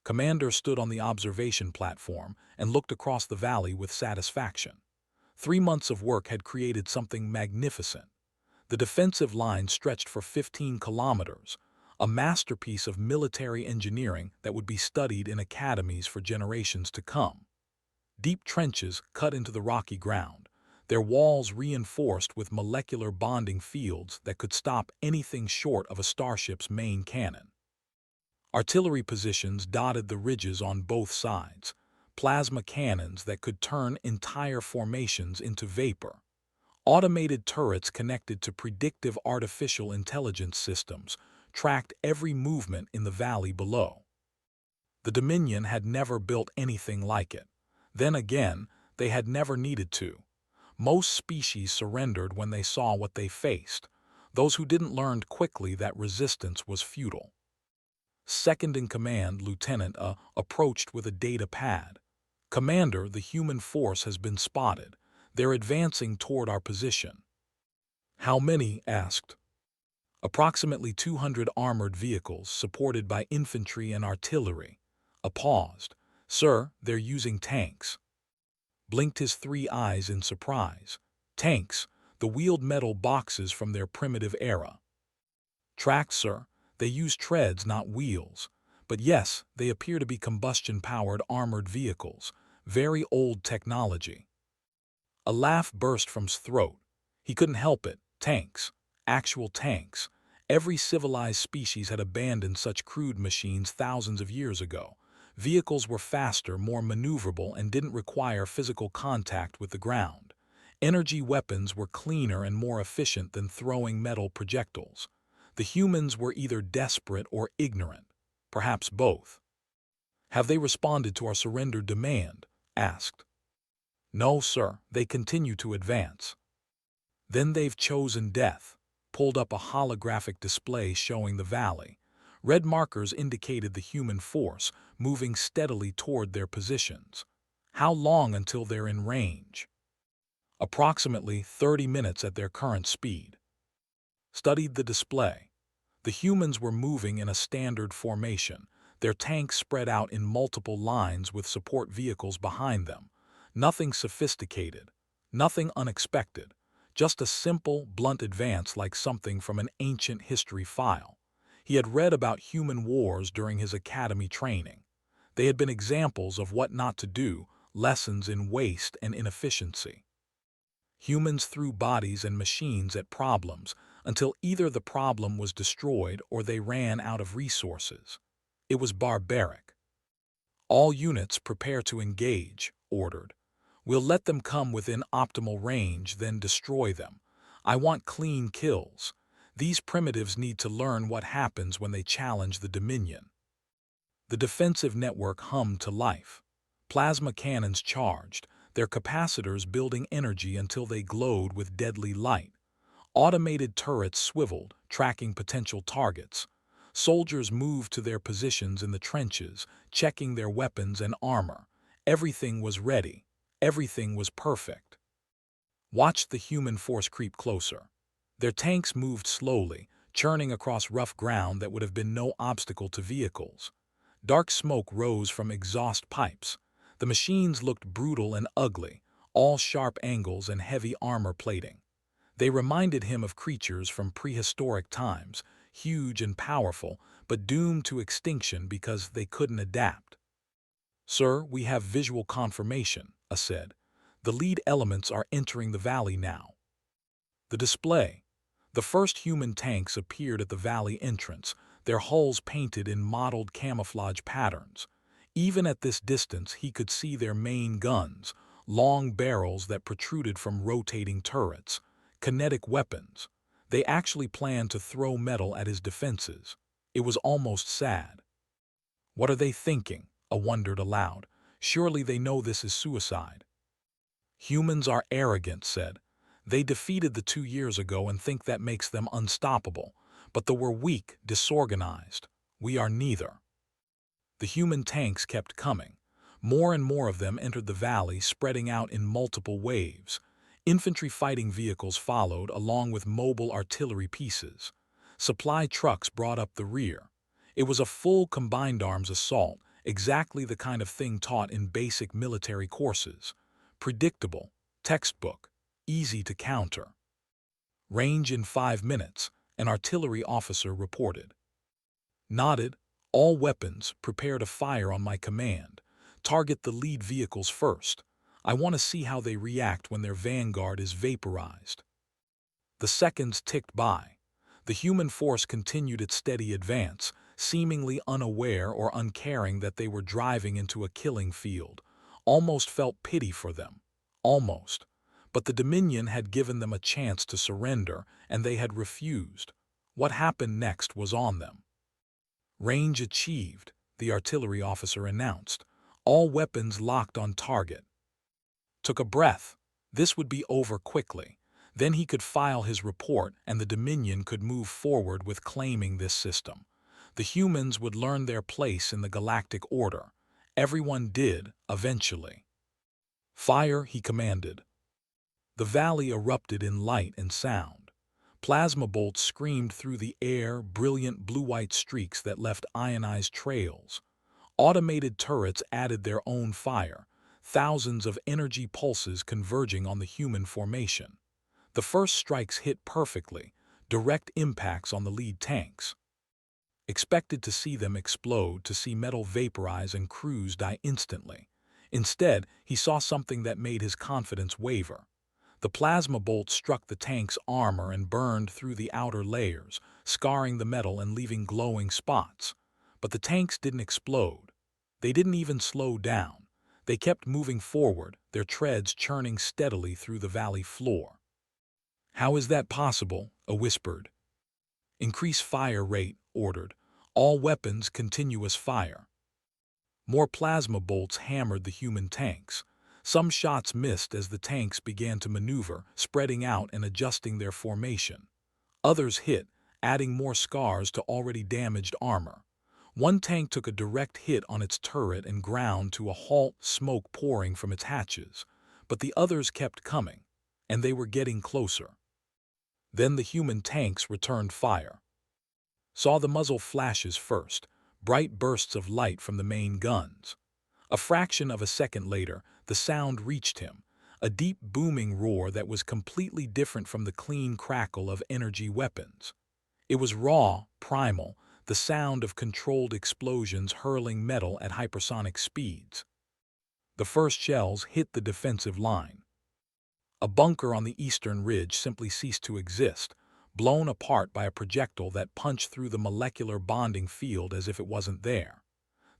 Commander stood on the observation platform and looked across the valley with satisfaction. 3 months of work had created something magnificent. The defensive line stretched for 15 kilometers, a masterpiece of military engineering that would be studied in academies for generations to come. Deep trenches cut into the rocky ground, their walls reinforced with molecular bonding fields that could stop anything short of a starship's main cannon. Artillery positions dotted the ridges on both sides, plasma cannons that could turn entire formations into vapor. Automated turrets connected to predictive artificial intelligence systems tracked every movement in the valley below. The Dominion had never built anything like it. Then again, they had never needed to. Most species surrendered when they saw what they faced. Those who didn't learned quickly that resistance was futile. Second-in-command Lieutenant approached with a data pad. "Commander, the human force has been spotted. They're advancing toward our position." "How many?" asked. "Approximately 200 armored vehicles supported by infantry and artillery." Paused. "Sir, they're using tanks." Blinked his 3 eyes in surprise. "Tanks, the wheeled metal boxes from their primitive era." "Tracked, sir. They use treads, not wheels. But yes, they appear to be combustion-powered armored vehicles. Very old technology." A laugh burst from his throat. He couldn't help it. Tanks. Actual tanks. Every civilized species had abandoned such crude machines thousands of years ago. Vehicles were faster, more maneuverable, and didn't require physical contact with the ground. Energy weapons were cleaner and more efficient than throwing metal projectiles. The humans were either desperate or ignorant, perhaps both. "Have they responded to our surrender demand?" asked. "No, sir, they continue to advance." "Then they've chosen death." Pulled up a holographic display showing the valley. Red markers indicated the human force moving steadily toward their positions. "How long until they're in range?" "Approximately 30 minutes at their current speed." Studied the display. The humans were moving in a standard formation, their tanks spread out in multiple lines with support vehicles behind them. Nothing sophisticated, nothing unexpected, just a simple, blunt advance like something from an ancient history file. He had read about human wars during his academy training. They had been examples of what not to do, lessons in waste and inefficiency. Humans threw bodies and machines at problems until either the problem was destroyed or they ran out of resources. It was barbaric. "All units prepare to engage," ordered. "We'll let them come within optimal range, then destroy them. I want clean kills. These primitives need to learn what happens when they challenge the Dominion." The defensive network hummed to life. Plasma cannons charged, their capacitors building energy until they glowed with deadly light. Automated turrets swiveled, tracking potential targets. Soldiers moved to their positions in the trenches, checking their weapons and armor. Everything was ready. Everything was perfect. Watched the human force creep closer. Their tanks moved slowly, churning across rough ground that would have been no obstacle to vehicles. Dark smoke rose from exhaust pipes. The machines looked brutal and ugly, all sharp angles and heavy armor plating. They reminded him of creatures from prehistoric times, huge and powerful, but doomed to extinction because they couldn't adapt. "Sir, we have visual confirmation," said. "The lead elements are entering the valley now." The display. The first human tanks appeared at the valley entrance, their hulls painted in mottled camouflage patterns. Even at this distance he could see their main guns, long barrels that protruded from rotating turrets. Kinetic weapons. They actually planned to throw metal at his defenses. It was almost sad. "What are they thinking?" wondered aloud. "Surely they know this is suicide." "Humans are arrogant," said. "They defeated the 2 years ago and think that makes them unstoppable. But we're weak, disorganized. We are neither." The human tanks kept coming. More and more of them entered the valley, spreading out in multiple waves. Infantry fighting vehicles followed, along with mobile artillery pieces. Supply trucks brought up the rear. It was a full combined arms assault, exactly the kind of thing taught in basic military courses. Predictable, textbook, easy to counter. Range in 5 minutes, an artillery officer reported. Nodded, all weapons, prepare to fire on my command. Target the lead vehicles first. I want to see how they react when their vanguard is vaporized. The seconds ticked by. The human force continued its steady advance, seemingly unaware or uncaring that they were driving into a killing field. Almost felt pity for them. Almost. But the Dominion had given them a chance to surrender, and they had refused. What happened next was on them. Range achieved, the artillery officer announced. All weapons locked on target. Took a breath. This would be over quickly. Then he could file his report and the Dominion could move forward with claiming this system. The humans would learn their place in the galactic order. Everyone did, eventually. Fire, he commanded. The valley erupted in light and sound. Plasma bolts screamed through the air, brilliant blue-white streaks that left ionized trails. Automated turrets added their own fire, thousands of energy pulses converging on the human formation. The first strikes hit perfectly, direct impacts on the lead tanks. Expected to see them explode, to see metal vaporize and crews die instantly. Instead, he saw something that made his confidence waver. The plasma bolt struck the tank's armor and burned through the outer layers, scarring the metal and leaving glowing spots. But the tanks didn't explode. They didn't even slow down. They kept moving forward, their treads churning steadily through the valley floor. "How is that possible?" a whispered. "Increase fire rate," ordered. "All weapons continuous fire." More plasma bolts hammered the human tanks. Some shots missed as the tanks began to maneuver, spreading out and adjusting their formation. Others hit, adding more scars to already damaged armor. One tank took a direct hit on its turret and ground to a halt, smoke pouring from its hatches. But the others kept coming, and they were getting closer. Then the human tanks returned fire. Saw the muzzle flashes first, bright bursts of light from the main guns. A fraction of a second later, the sound reached him, a deep booming roar that was completely different from the clean crackle of energy weapons. It was raw, primal, the sound of controlled explosions hurling metal at hypersonic speeds. The first shells hit the defensive line. A bunker on the eastern ridge simply ceased to exist, blown apart by a projectile that punched through the molecular bonding field as if it wasn't there.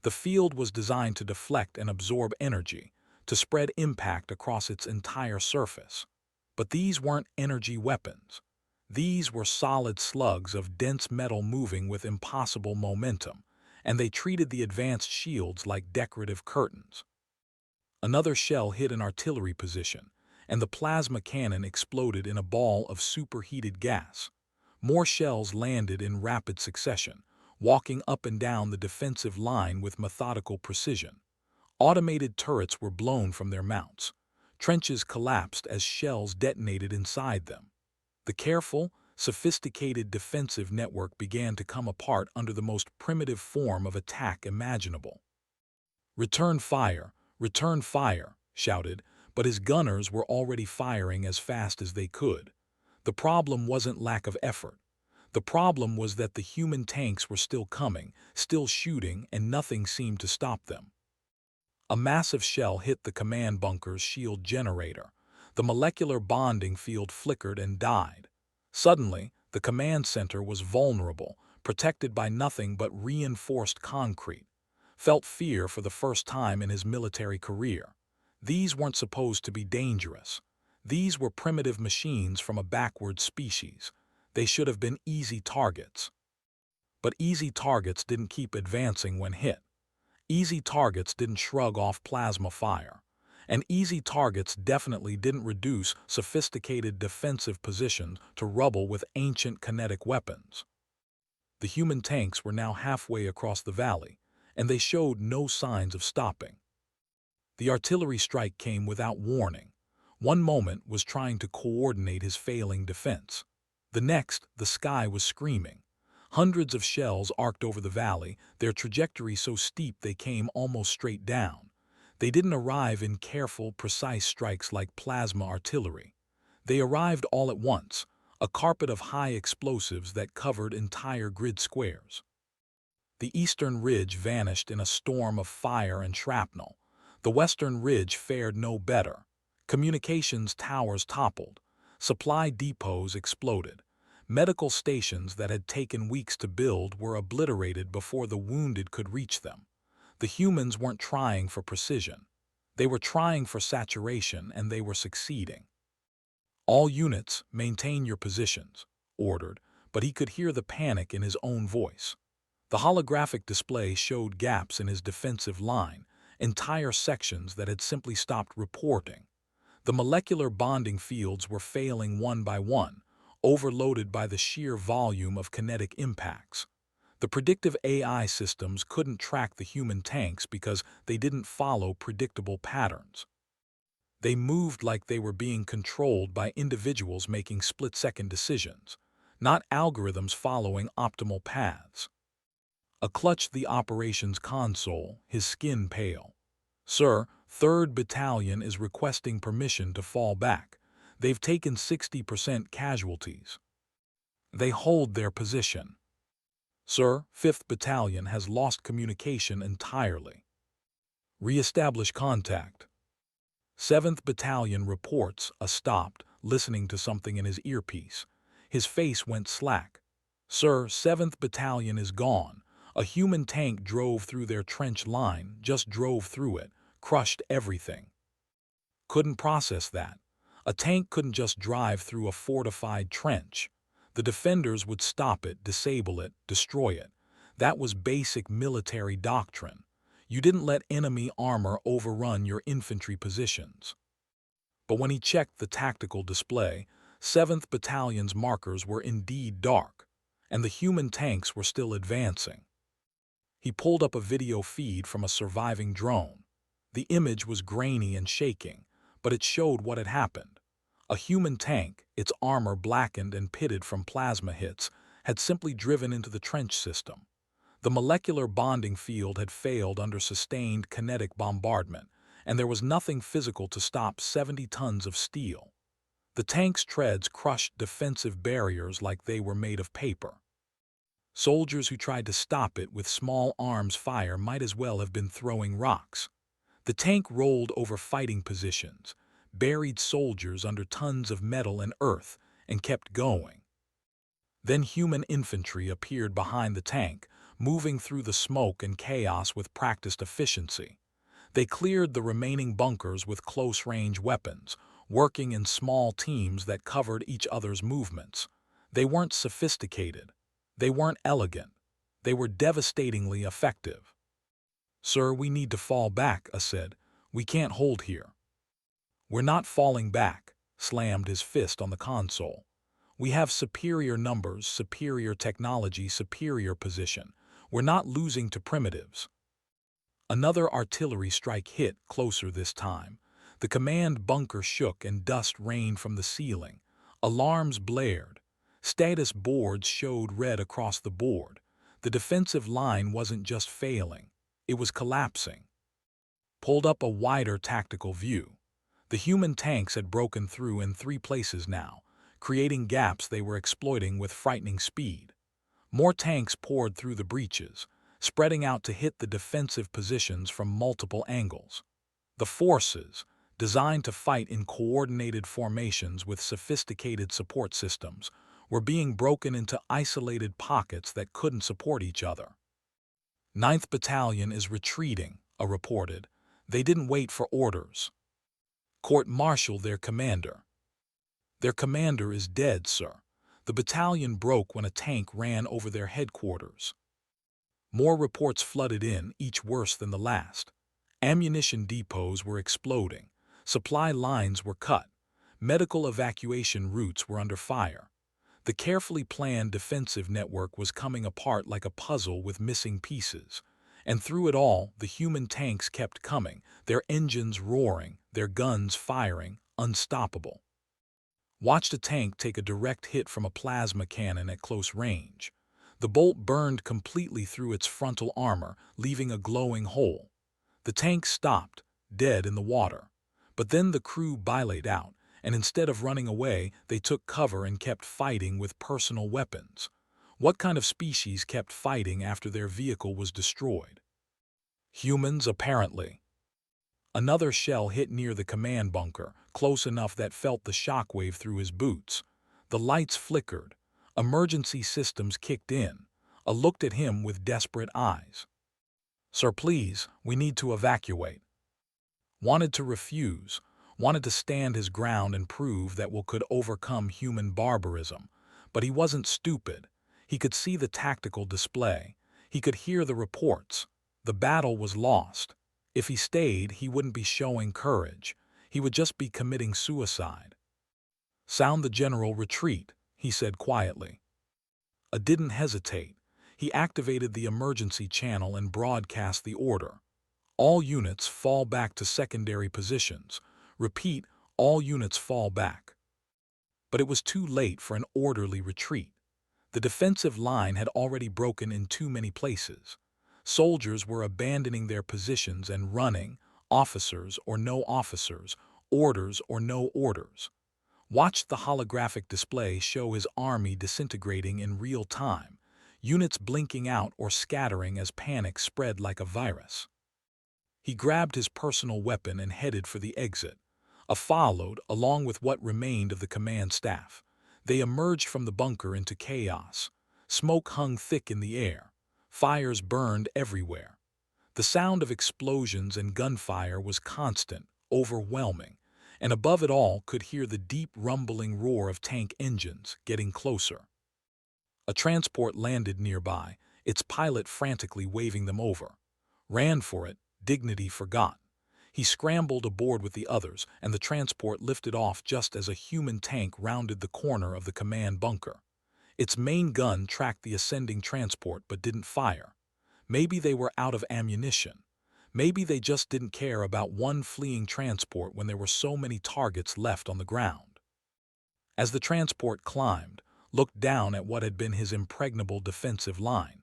The field was designed to deflect and absorb energy, to spread impact across its entire surface. But these weren't energy weapons. These were solid slugs of dense metal moving with impossible momentum, and they treated the advanced shields like decorative curtains. Another shell hit an artillery position, and the plasma cannon exploded in a ball of superheated gas. More shells landed in rapid succession, walking up and down the defensive line with methodical precision. Automated turrets were blown from their mounts. Trenches collapsed as shells detonated inside them. The careful, sophisticated defensive network began to come apart under the most primitive form of attack imaginable. "Return fire, shouted, but his gunners were already firing as fast as they could. The problem wasn't lack of effort. The problem was that the human tanks were still coming, still shooting, and nothing seemed to stop them. A massive shell hit the command bunker's shield generator. The molecular bonding field flickered and died. Suddenly, the command center was vulnerable, protected by nothing but reinforced concrete. Felt fear for the first time in his military career. These weren't supposed to be dangerous. These were primitive machines from a backward species. They should have been easy targets. But easy targets didn't keep advancing when hit. Easy targets didn't shrug off plasma fire. And easy targets definitely didn't reduce sophisticated defensive positions to rubble with ancient kinetic weapons. The human tanks were now halfway across the valley, and they showed no signs of stopping. The artillery strike came without warning. One moment was trying to coordinate his failing defense. The next, the sky was screaming. Hundreds of shells arced over the valley, their trajectory so steep they came almost straight down. They didn't arrive in careful, precise strikes like plasma artillery. They arrived all at once, a carpet of high explosives that covered entire grid squares. The eastern ridge vanished in a storm of fire and shrapnel. The western ridge fared no better. Communications towers toppled. Supply depots exploded. Medical stations that had taken weeks to build were obliterated before the wounded could reach them. The humans weren't trying for precision. They were trying for saturation, and they were succeeding. "All units, maintain your positions," ordered, but he could hear the panic in his own voice. The holographic display showed gaps in his defensive line, entire sections that had simply stopped reporting. The molecular bonding fields were failing one by one, overloaded by the sheer volume of kinetic impacts. The predictive AI systems couldn't track the human tanks because they didn't follow predictable patterns. They moved like they were being controlled by individuals making split-second decisions, not algorithms following optimal paths. A clutched the operations console, his skin pale. "Sir, 3rd Battalion is requesting permission to fall back. They've taken 60% casualties." "They hold their position." "Sir, 5th Battalion has lost communication entirely." "Re-establish contact." 7th Battalion reports stopped, listening to something in his earpiece. His face went slack. "Sir, 7th Battalion is gone. A human tank drove through their trench line, just drove through it, crushed everything." Couldn't process that. A tank couldn't just drive through a fortified trench. The defenders would stop it, disable it, destroy it. That was basic military doctrine. You didn't let enemy armor overrun your infantry positions. But when he checked the tactical display, 7th Battalion's markers were indeed dark, and the human tanks were still advancing. He pulled up a video feed from a surviving drone. The image was grainy and shaking, but it showed what had happened. A human tank, its armor blackened and pitted from plasma hits, had simply driven into the trench system. The molecular bonding field had failed under sustained kinetic bombardment, and there was nothing physical to stop 70 tons of steel. The tank's treads crushed defensive barriers like they were made of paper. Soldiers who tried to stop it with small arms fire might as well have been throwing rocks. The tank rolled over fighting positions, buried soldiers under tons of metal and earth, and kept going. Then human infantry appeared behind the tank, moving through the smoke and chaos with practiced efficiency. They cleared the remaining bunkers with close-range weapons, working in small teams that covered each other's movements. They weren't sophisticated. They weren't elegant. They were devastatingly effective. "Sir, we need to fall back," said. "We can't hold here." "We're not falling back," slammed his fist on the console. "We have superior numbers, superior technology, superior position. We're not losing to primitives." Another artillery strike hit, closer this time. The command bunker shook and dust rained from the ceiling. Alarms blared. Status boards showed red across the board. The defensive line wasn't just failing, it was collapsing. Pulled up a wider tactical view. The human tanks had broken through in 3 places now, creating gaps they were exploiting with frightening speed. More tanks poured through the breaches, spreading out to hit the defensive positions from multiple angles. The forces, designed to fight in coordinated formations with sophisticated support systems, were being broken into isolated pockets that couldn't support each other. 9th Battalion is retreating, reported. They didn't wait for orders. Court-martial their commander. Their commander is dead, sir. The battalion broke when a tank ran over their headquarters. More reports flooded in, each worse than the last. Ammunition depots were exploding. Supply lines were cut. Medical evacuation routes were under fire. The carefully planned defensive network was coming apart like a puzzle with missing pieces. And through it all, the human tanks kept coming, their engines roaring, their guns firing, unstoppable. Watched a tank take a direct hit from a plasma cannon at close range. The bolt burned completely through its frontal armor, leaving a glowing hole. The tank stopped, dead in the water. But then the crew bailated out, and instead of running away, they took cover and kept fighting with personal weapons. What kind of species kept fighting after their vehicle was destroyed? Humans, apparently. Another shell hit near the command bunker, close enough that felt the shockwave through his boots. The lights flickered. Emergency systems kicked in. A looked at him with desperate eyes. "Sir, please, we need to evacuate." Wanted to refuse, wanted to stand his ground and prove that we could overcome human barbarism. But he wasn't stupid. He could see the tactical display. He could hear the reports. The battle was lost. If he stayed, he wouldn't be showing courage. He would just be committing suicide. "Sound the general retreat," he said quietly. Didn't hesitate. He activated the emergency channel and broadcast the order. "All units fall back to secondary positions. Repeat, all units fall back." But it was too late for an orderly retreat. The defensive line had already broken in too many places. Soldiers were abandoning their positions and running, officers or no officers, orders or no orders. Watched the holographic display show his army disintegrating in real time, units blinking out or scattering as panic spread like a virus. He grabbed his personal weapon and headed for the exit. Followed, along with what remained of the command staff. They emerged from the bunker into chaos. Smoke hung thick in the air. Fires burned everywhere. The sound of explosions and gunfire was constant, overwhelming, and above it all could hear the deep rumbling roar of tank engines getting closer. A transport landed nearby, its pilot frantically waving them over. Ran for it, dignity forgot. He scrambled aboard with the others, and the transport lifted off just as a human tank rounded the corner of the command bunker. Its main gun tracked the ascending transport but didn't fire. Maybe they were out of ammunition. Maybe they just didn't care about one fleeing transport when there were so many targets left on the ground. As the transport climbed, looked down at what had been his impregnable defensive line.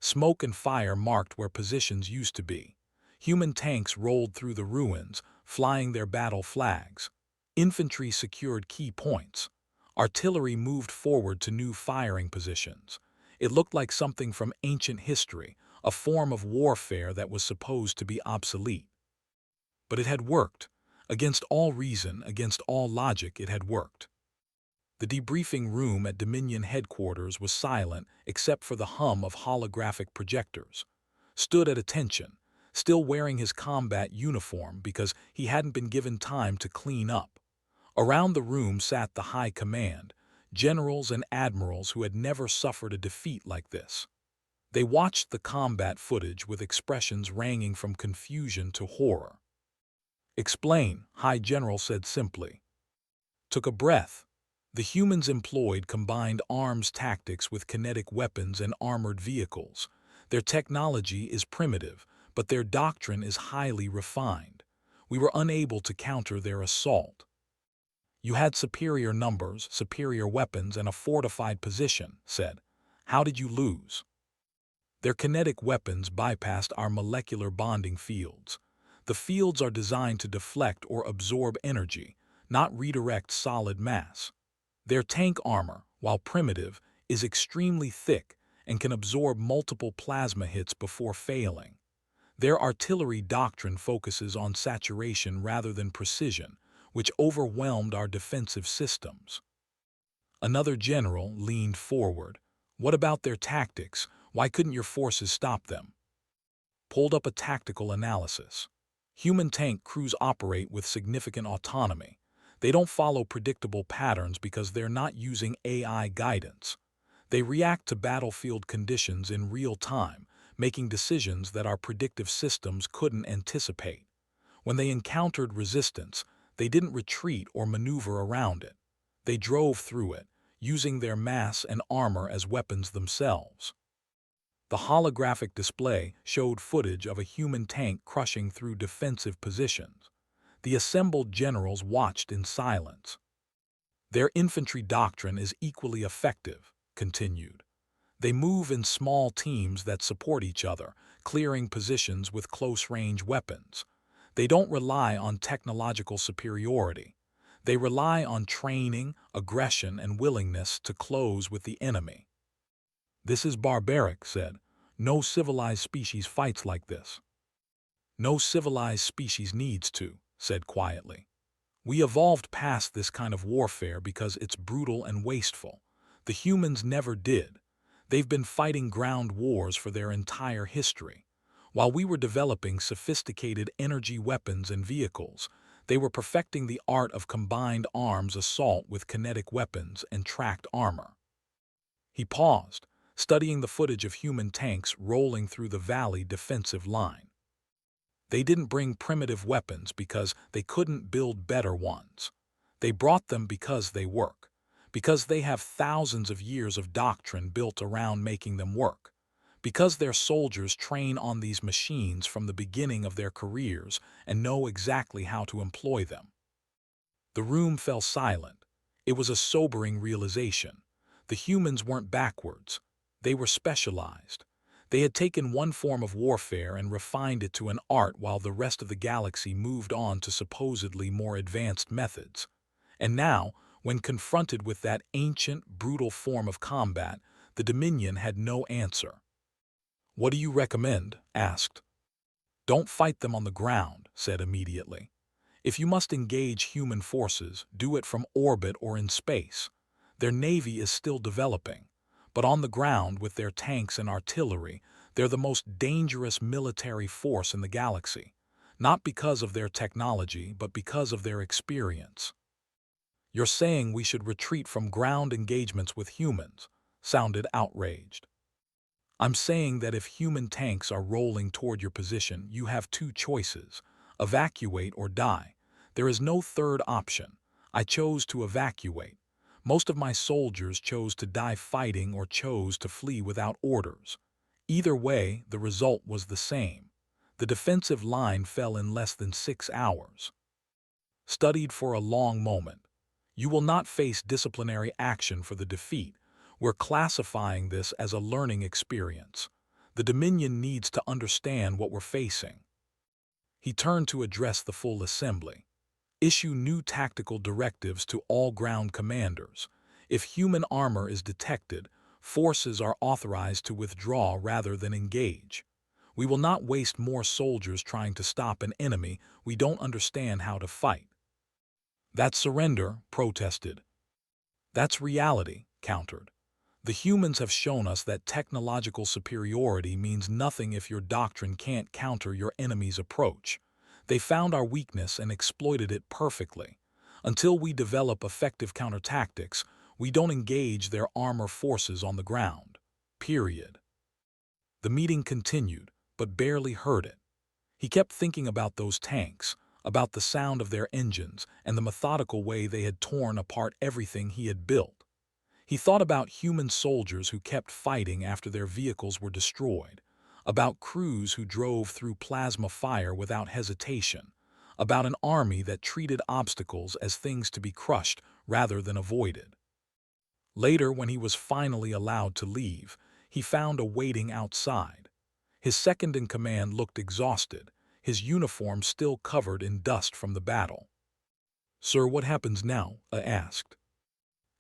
Smoke and fire marked where positions used to be. Human tanks rolled through the ruins, flying their battle flags. Infantry secured key points. Artillery moved forward to new firing positions. It looked like something from ancient history, a form of warfare that was supposed to be obsolete. But it had worked. Against all reason, against all logic, it had worked. The debriefing room at Dominion headquarters was silent except for the hum of holographic projectors. Stood at attention, still wearing his combat uniform because he hadn't been given time to clean up. Around the room sat the high command, generals and admirals who had never suffered a defeat like this. They watched the combat footage with expressions ranging from confusion to horror. "Explain," High General said simply. Took a breath. The humans employed combined arms tactics with kinetic weapons and armored vehicles. Their technology is primitive, but their doctrine is highly refined. We were unable to counter their assault. "You had superior numbers, superior weapons, and a fortified position," said. "How did you lose?" "Their kinetic weapons bypassed our molecular bonding fields. The fields are designed to deflect or absorb energy, not redirect solid mass. Their tank armor, while primitive, is extremely thick and can absorb multiple plasma hits before failing. Their artillery doctrine focuses on saturation rather than precision, which overwhelmed our defensive systems." Another general leaned forward. "What about their tactics? Why couldn't your forces stop them?" Pulled up a tactical analysis. Human tank crews operate with significant autonomy. They don't follow predictable patterns because they're not using AI guidance. They react to battlefield conditions in real time, making decisions that our predictive systems couldn't anticipate. When they encountered resistance, they didn't retreat or maneuver around it. They drove through it, using their mass and armor as weapons themselves. The holographic display showed footage of a human tank crushing through defensive positions. The assembled generals watched in silence. "Their infantry doctrine is equally effective," continued. They move in small teams that support each other, clearing positions with close-range weapons. They don't rely on technological superiority. They rely on training, aggression, and willingness to close with the enemy. "This is barbaric," said. "No civilized species fights like this." "No civilized species needs to," said quietly. "We evolved past this kind of warfare because it's brutal and wasteful. The humans never did. They've been fighting ground wars for their entire history. While we were developing sophisticated energy weapons and vehicles, they were perfecting the art of combined arms assault with kinetic weapons and tracked armor." He paused, studying the footage of human tanks rolling through the valley defensive line. They didn't bring primitive weapons because they couldn't build better ones. They brought them because they work, because they have thousands of years of doctrine built around making them work, because their soldiers train on these machines from the beginning of their careers and know exactly how to employ them. The room fell silent. It was a sobering realization. The humans weren't backwards. They were specialized. They had taken one form of warfare and refined it to an art while the rest of the galaxy moved on to supposedly more advanced methods. And now, when confronted with that ancient, brutal form of combat, the Dominion had no answer. "What do you recommend?" asked. "Don't fight them on the ground," said immediately. "If you must engage human forces, do it from orbit or in space. Their navy is still developing. But on the ground, with their tanks and artillery, they're the most dangerous military force in the galaxy, not because of their technology, but because of their experience." "You're saying we should retreat from ground engagements with humans?" sounded outraged. "I'm saying that if human tanks are rolling toward your position, you have two choices: evacuate or die. There is no third option. I chose to evacuate. Most of my soldiers chose to die fighting or chose to flee without orders. Either way, the result was the same. The defensive line fell in less than 6 hours." Studied for a long moment. "You will not face disciplinary action for the defeat. We're classifying this as a learning experience. The Dominion needs to understand what we're facing." He turned to address the full assembly. "Issue new tactical directives to all ground commanders. If human armor is detected, forces are authorized to withdraw rather than engage. We will not waste more soldiers trying to stop an enemy we don't understand how to fight." "That's surrender," protested. "That's reality," countered. "The humans have shown us that technological superiority means nothing if your doctrine can't counter your enemy's approach. They found our weakness and exploited it perfectly. Until we develop effective countertactics, we don't engage their armor forces on the ground. Period." The meeting continued, but barely heard it. He kept thinking about those tanks, about the sound of their engines and the methodical way they had torn apart everything he had built. He thought about human soldiers who kept fighting after their vehicles were destroyed, about crews who drove through plasma fire without hesitation, about an army that treated obstacles as things to be crushed rather than avoided. Later, when he was finally allowed to leave, he found a waiting outside. His second-in-command looked exhausted, his uniform still covered in dust from the battle. "Sir, what happens now?" asked.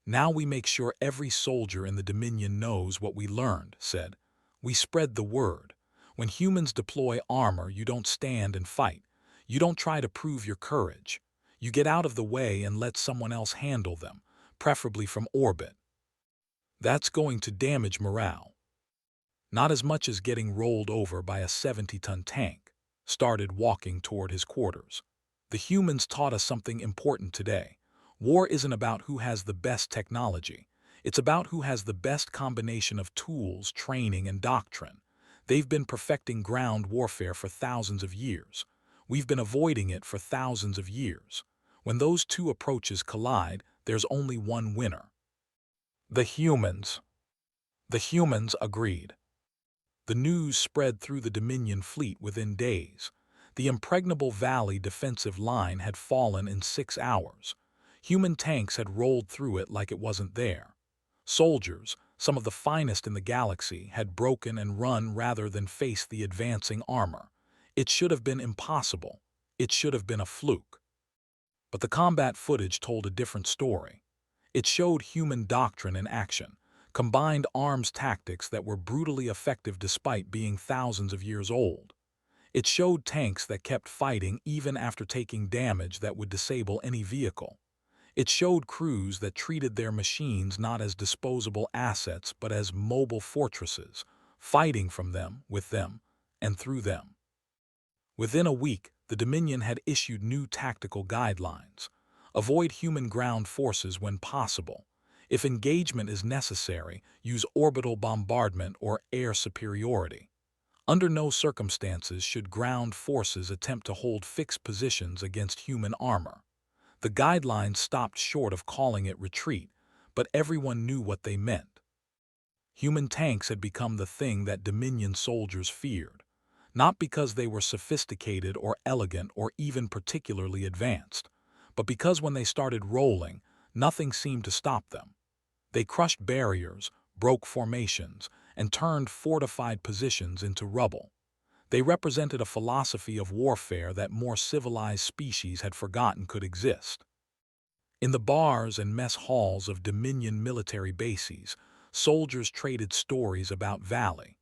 "Now we make sure every soldier in the Dominion knows what we learned," said. "We spread the word. When humans deploy armor, you don't stand and fight. You don't try to prove your courage. You get out of the way and let someone else handle them, preferably from orbit. That's going to damage morale. Not as much as getting rolled over by a 70-ton tank." Started walking toward his quarters. "The humans taught us something important today. War isn't about who has the best technology. It's about who has the best combination of tools, training, and doctrine. They've been perfecting ground warfare for thousands of years. We've been avoiding it for thousands of years. When those two approaches collide, there's only one winner." "The humans." The humans agreed. The news spread through the Dominion fleet within days. The impregnable valley defensive line had fallen in 6 hours. Human tanks had rolled through it like it wasn't there. Soldiers, some of the finest in the galaxy, had broken and run rather than face the advancing armor. It should have been impossible. It should have been a fluke. But the combat footage told a different story. It showed human doctrine in action, combined arms tactics that were brutally effective despite being thousands of years old. It showed tanks that kept fighting even after taking damage that would disable any vehicle. It showed crews that treated their machines not as disposable assets but as mobile fortresses, fighting from them, with them, and through them. Within a week, the Dominion had issued new tactical guidelines. Avoid human ground forces when possible. If engagement is necessary, use orbital bombardment or air superiority. Under no circumstances should ground forces attempt to hold fixed positions against human armor. The guidelines stopped short of calling it retreat, but everyone knew what they meant. Human tanks had become the thing that Dominion soldiers feared, not because they were sophisticated or elegant or even particularly advanced, but because when they started rolling, nothing seemed to stop them. They crushed barriers, broke formations, and turned fortified positions into rubble. They represented a philosophy of warfare that more civilized species had forgotten could exist. In the bars and mess halls of Dominion military bases, soldiers traded stories about Valley.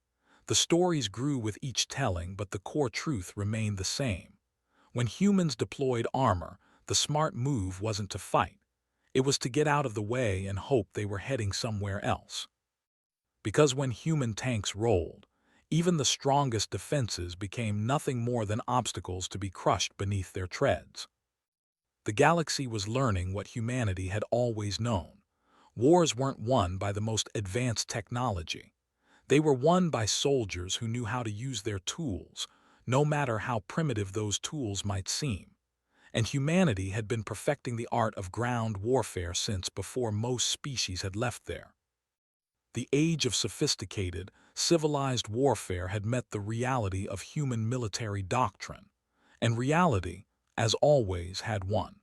The stories grew with each telling, but the core truth remained the same. When humans deployed armor, the smart move wasn't to fight. It was to get out of the way and hope they were heading somewhere else. Because when human tanks rolled, even the strongest defenses became nothing more than obstacles to be crushed beneath their treads. The galaxy was learning what humanity had always known. Wars weren't won by the most advanced technology. They were won by soldiers who knew how to use their tools, no matter how primitive those tools might seem. And humanity had been perfecting the art of ground warfare since before most species had left there. The age of sophisticated, civilized warfare had met the reality of human military doctrine, and reality, as always, had won.